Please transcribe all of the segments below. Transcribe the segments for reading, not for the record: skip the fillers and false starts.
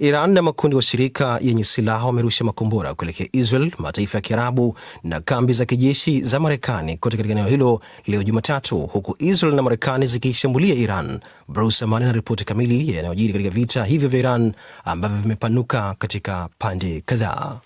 Iran na makundi washirika yenye silaha wamerusha makombora kuelekea Israel, mataifa ya Kiarabu na kambi za kijeshi za Marekani kote katika eneo hilo leo Jumatatu, huku Israel na Marekani zikishambulia Iran. Bruce Amani na ripoti kamili yanayojiri katika vita hivyo vya Iran ambavyo vimepanuka katika pande kadhaa.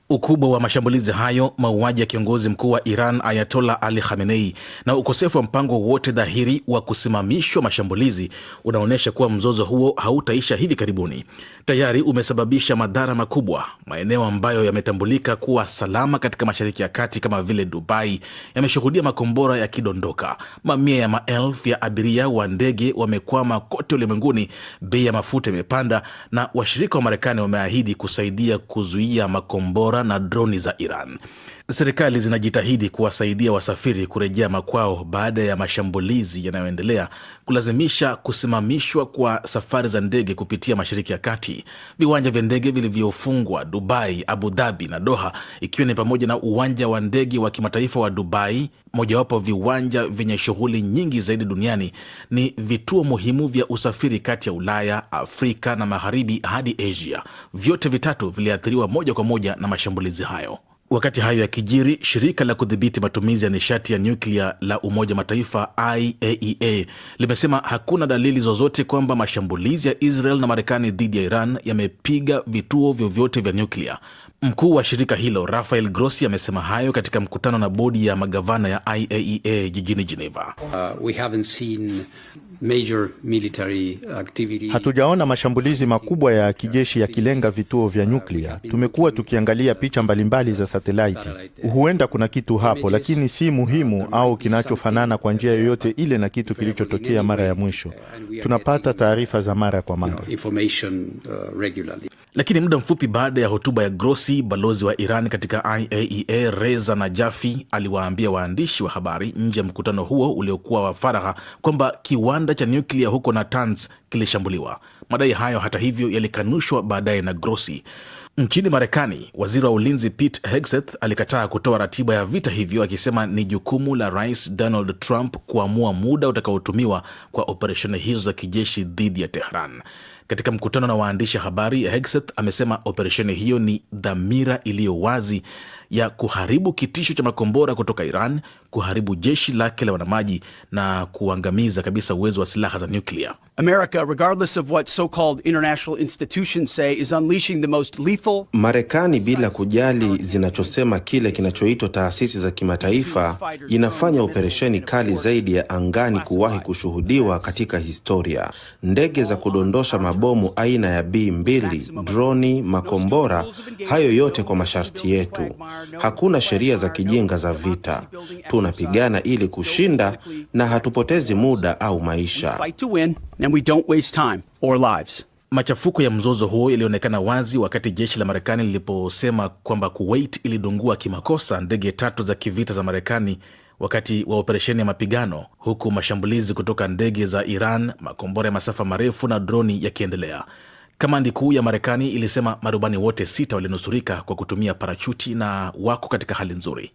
Ukubwa wa mashambulizi hayo, mauaji ya kiongozi mkuu wa Iran Ayatollah Ali Khamenei na ukosefu wa mpango wote dhahiri wa kusimamishwa mashambulizi unaonyesha kuwa mzozo huo hautaisha hivi karibuni. Tayari umesababisha madhara makubwa. Maeneo ambayo yametambulika kuwa salama katika Mashariki ya Kati kama vile Dubai yameshuhudia makombora yakidondoka. Mamia ya maelfu ya abiria wa ndege wamekwama kote ulimwenguni. Bei ya mafuta imepanda na washirika wa Marekani wameahidi kusaidia kuzuia makombora na droni za Iran. Serikali zinajitahidi kuwasaidia wasafiri kurejea makwao baada ya mashambulizi yanayoendelea kulazimisha kusimamishwa kwa safari za ndege kupitia Mashariki ya Kati. Viwanja vya ndege vilivyofungwa Dubai, Abu Dhabi na Doha, ikiwa ni pamoja na uwanja wa ndege wa kimataifa wa Dubai, mojawapo viwanja vyenye shughuli nyingi zaidi duniani, ni vituo muhimu vya usafiri kati ya Ulaya, Afrika na Magharibi hadi Asia. Vyote vitatu viliathiriwa moja kwa moja na mashambulizi hayo. Wakati hayo ya kijiri, shirika la kudhibiti matumizi ya nishati ya nyuklia la Umoja Mataifa IAEA limesema hakuna dalili zozote kwamba mashambulizi ya Israel na Marekani dhidi ya Iran yamepiga vituo vyovyote vya nyuklia. Mkuu wa shirika hilo Rafael Grossi amesema hayo katika mkutano na bodi ya magavana ya IAEA jijini Geneva. Hatujaona mashambulizi makubwa ya kijeshi yakilenga vituo vya nyuklia. Tumekuwa tukiangalia picha mbalimbali za satelaiti. Huenda kuna kitu hapo, lakini si muhimu au kinachofanana kwa njia yoyote ile na kitu kilichotokea mara ya mwisho. Tunapata taarifa za mara kwa mara. Lakini muda mfupi baada ya hotuba ya Grossi, balozi wa Iran katika IAEA Reza Najafi aliwaambia waandishi wa habari nje ya mkutano huo uliokuwa wa faragha kwamba kiwanda cha nyuklia huko Natanz kilishambuliwa. Madai hayo hata hivyo yalikanushwa baadaye na Grossi. Nchini Marekani, waziri wa ulinzi Pete Hegseth alikataa kutoa ratiba ya vita hivyo, akisema ni jukumu la Rais Donald Trump kuamua muda utakaotumiwa kwa operesheni hizo za kijeshi dhidi ya Tehran. Katika mkutano na waandishi habari, Hegseth amesema operesheni hiyo ni dhamira iliyo wazi ya kuharibu kitisho cha makombora kutoka Iran, kuharibu jeshi lake la wanamaji na kuangamiza kabisa uwezo wa silaha za nyuklia. America, regardless of what so-called international institutions say, is unleashing the most lethal. Marekani, bila kujali zinachosema kile kinachoitwa taasisi za kimataifa, inafanya operesheni kali zaidi ya angani kuwahi kushuhudiwa katika historia. Ndege za kudondosha mabomu aina ya B2, droni, makombora, hayo yote kwa masharti yetu. Hakuna sheria za kijinga za vita. Tunapigana ili kushinda na hatupotezi muda au maisha. Machafuko ya mzozo huo yalionekana wazi wakati jeshi la Marekani liliposema kwamba Kuwait ilidungua kimakosa ndege 3 za kivita za Marekani wakati wa operesheni ya mapigano, huku mashambulizi kutoka ndege za Iran, makombora ya masafa marefu na droni yakiendelea. Kamandi kuu ya Marekani ilisema marubani wote 6 walinusurika kwa kutumia parachuti na wako katika hali nzuri.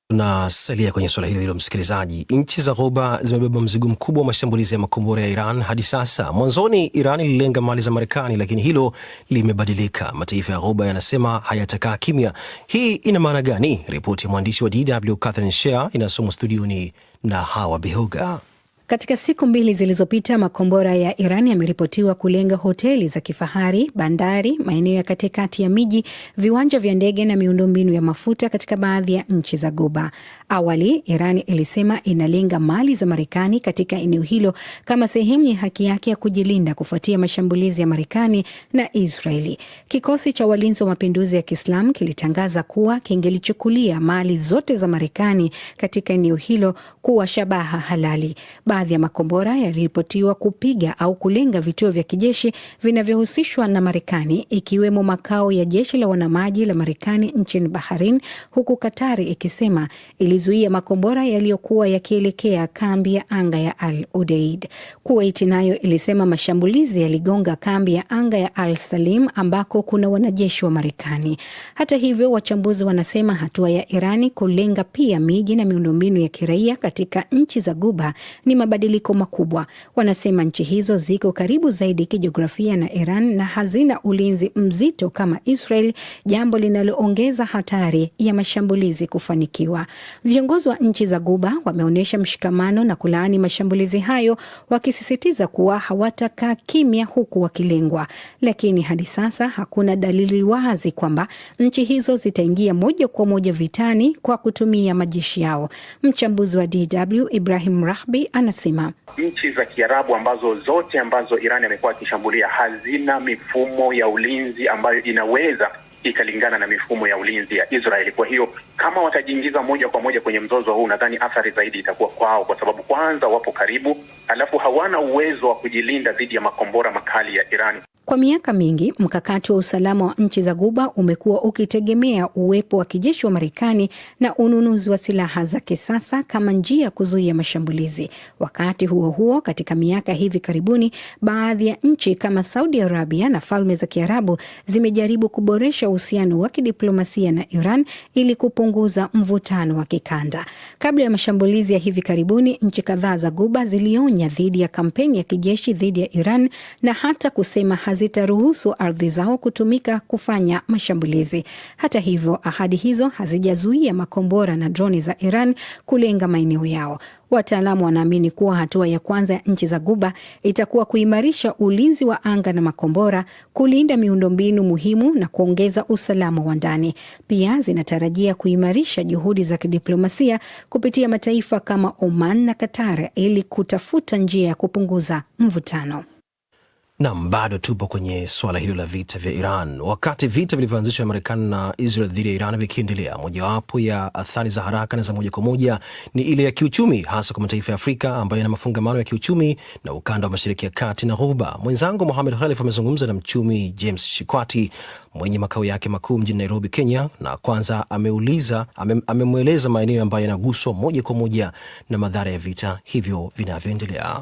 Na salia kwenye swala hilo msikilizaji, nchi za Ghuba zimebeba mzigo mkubwa wa mashambulizi ya makombora ya Iran hadi sasa. Mwanzoni Iran ililenga mali za Marekani, lakini hilo limebadilika. Mataifa ya Ghuba yanasema hayatakaa kimya. Hii ina maana gani? Ripoti ya mwandishi wa DW Catherine Shea inasomwa studioni na Hawa Bihoga. Katika siku 2 zilizopita, makombora ya Iran yameripotiwa kulenga hoteli za kifahari, bandari, maeneo ya katikati ya miji, viwanja vya ndege na miundombinu ya mafuta katika baadhi ya nchi za Ghuba. Awali, Iran ilisema inalenga mali za Marekani katika eneo hilo kama sehemu ya haki yake ya kujilinda kufuatia mashambulizi ya Marekani na Israeli. Kikosi cha walinzi wa mapinduzi ya Kiislamu kilitangaza kuwa kingelichukulia mali zote za Marekani katika eneo hilo kuwa shabaha halali. Baadhi ya makombora yaliripotiwa kupiga au kulenga vituo vya kijeshi vinavyohusishwa na Marekani, ikiwemo makao ya jeshi la wanamaji la Marekani nchini Bahrain, huku Katari ikisema ilizuia makombora yaliyokuwa yakielekea kambi ya anga ya Al Udeid. Kuwait nayo ilisema mashambulizi yaligonga kambi ya anga ya Al Salim ambako kuna wanajeshi wa Marekani. Hata hivyo, wachambuzi wanasema hatua ya Irani kulenga pia miji na miundombinu ya kiraia katika nchi za Ghuba ni mabadiliko makubwa. Wanasema nchi hizo ziko karibu zaidi kijiografia na Iran na hazina ulinzi mzito kama Israel, jambo linaloongeza hatari ya mashambulizi kufanikiwa. Viongozi wa nchi za Ghuba wameonyesha mshikamano na kulaani mashambulizi hayo, wakisisitiza kuwa hawatakaa kimya huku wakilengwa. Lakini hadi sasa hakuna dalili wazi kwamba nchi hizo zitaingia moja kwa moja vitani kwa kutumia majeshi yao. Mchambuzi wa DW Ibrahim Rahbi anasema nchi za Kiarabu ambazo Iran amekuwa akishambulia hazina mifumo ya ulinzi ambayo inaweza ikalingana na mifumo ya ulinzi ya Israeli. Kwa hiyo kama watajiingiza moja kwa moja kwenye mzozo huu, nadhani athari zaidi itakuwa kwao, kwa sababu kwanza wapo karibu, alafu hawana uwezo wa kujilinda dhidi ya makombora makali ya Irani. Kwa miaka mingi, mkakati wa usalama wa nchi za Ghuba umekuwa ukitegemea uwepo wa kijeshi wa Marekani na ununuzi wa silaha za kisasa kama njia ya kuzuia mashambulizi. Wakati huo huo, katika miaka hivi karibuni, baadhi ya nchi kama Saudi Arabia na Falme za Kiarabu zimejaribu kuboresha uhusiano wa kidiplomasia na Iran ili kupunguza mvutano wa kikanda. Kabla ya mashambulizi ya hivi karibuni, nchi kadhaa za Ghuba zilionya dhidi ya kampeni ya kijeshi dhidi ya Iran na hata kusema hazitaruhusu ardhi zao kutumika kufanya mashambulizi. Hata hivyo, ahadi hizo hazijazuia makombora na droni za Iran kulenga maeneo yao. Wataalamu wanaamini kuwa hatua ya kwanza ya nchi za Ghuba itakuwa kuimarisha ulinzi wa anga na makombora, kulinda miundombinu muhimu na kuongeza usalama wa ndani. Pia zinatarajia kuimarisha juhudi za kidiplomasia kupitia mataifa kama Oman na Qatar ili kutafuta njia ya kupunguza mvutano. Nam, bado tupo kwenye swala hilo la vita vya Iran. Wakati vita vilivyoanzishwa na Marekani na Israel dhidi ya Iran vikiendelea, mojawapo ya athari za haraka na za moja kwa moja ni ile ya kiuchumi, hasa kwa mataifa ya Afrika ambayo yana mafungamano ya kiuchumi na ukanda wa Mashariki ya Kati na Ghuba. Mwenzangu Mohamed Khalif amezungumza na mchumi James Shikwati mwenye makao yake makuu mjini Nairobi, Kenya, na kwanza amemweleza maeneo ambayo yanaguswa moja kwa moja na madhara ya vita hivyo vinavyoendelea.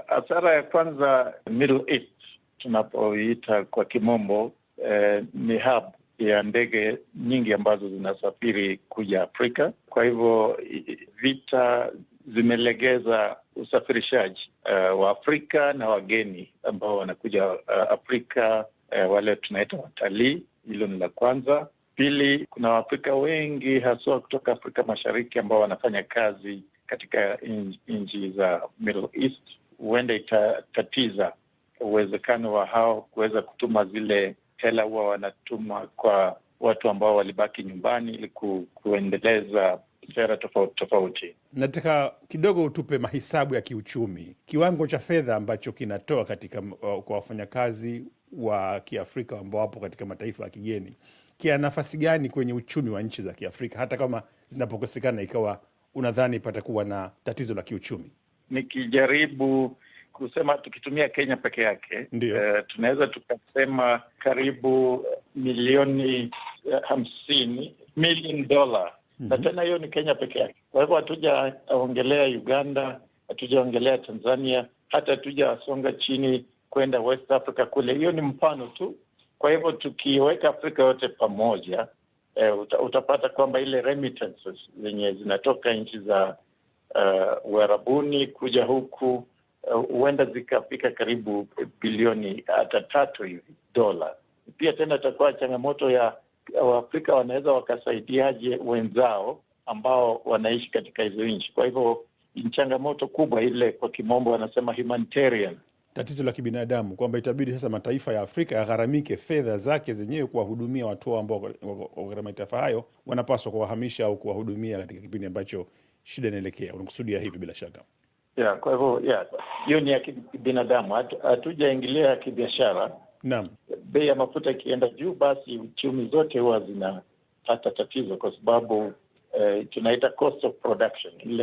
Athara ya kwanza, Middle East tunapoita kwa kimombo, ni hub ya ndege nyingi ambazo zinasafiri kuja Afrika. Kwa hivyo vita zimelegeza usafirishaji wa Afrika na wageni ambao wanakuja Afrika, wale tunaita watalii. Hilo ni la kwanza. Pili, kuna Waafrika wengi haswa kutoka Afrika Mashariki ambao wanafanya kazi katika nchi za Middle East. Huenda itatatiza uwezekano wa hao kuweza kutuma zile hela huwa wanatuma kwa watu ambao walibaki nyumbani ili kuendeleza sera tofauti tofauti. Nataka kidogo utupe mahesabu ya kiuchumi, kiwango cha fedha ambacho kinatoa kwa wafanyakazi wa Kiafrika ambao wapo katika mataifa ya kigeni, kia nafasi gani kwenye uchumi wa nchi za Kiafrika, hata kama zinapokosekana ikawa unadhani patakuwa na tatizo la kiuchumi? Nikijaribu kusema tukitumia Kenya peke yake, tunaweza tukasema karibu milioni 50 million dollars. Na tena hiyo ni Kenya peke yake. Kwa hivyo hatujaongelea Uganda, hatujaongelea Tanzania, hata hatujasonga chini kwenda West Africa kule. Hiyo ni mfano tu. Kwa hivyo tukiweka Afrika yote pamoja, utapata kwamba ile remittances zenye zinatoka nchi za Uarabuni kuja huku huenda zikafika karibu bilioni hata 3 hivi dola. Pia tena itakuwa changamoto ya Waafrika wanaweza wakasaidiaje wenzao ambao wanaishi katika hizo nchi. Kwa hivyo ni changamoto kubwa ile, kwa kimombo wanasema humanitarian, tatizo la kibinadamu, kwamba itabidi sasa mataifa ya Afrika yagharamike fedha zake zenyewe kuwahudumia watu ambao kwa mataifa hayo wanapaswa kuwahamisha au kuwahudumia katika kipindi ambacho shida inaelekea. Unakusudia hivi bila shaka? Kwa hivyo hiyo ni ya kibinadamu, hatujaingilia kibiashara. Naam. Bei ya mafuta ikienda juu, basi uchumi zote huwa zinapata tatizo, kwa sababu tunaita cost of production, ile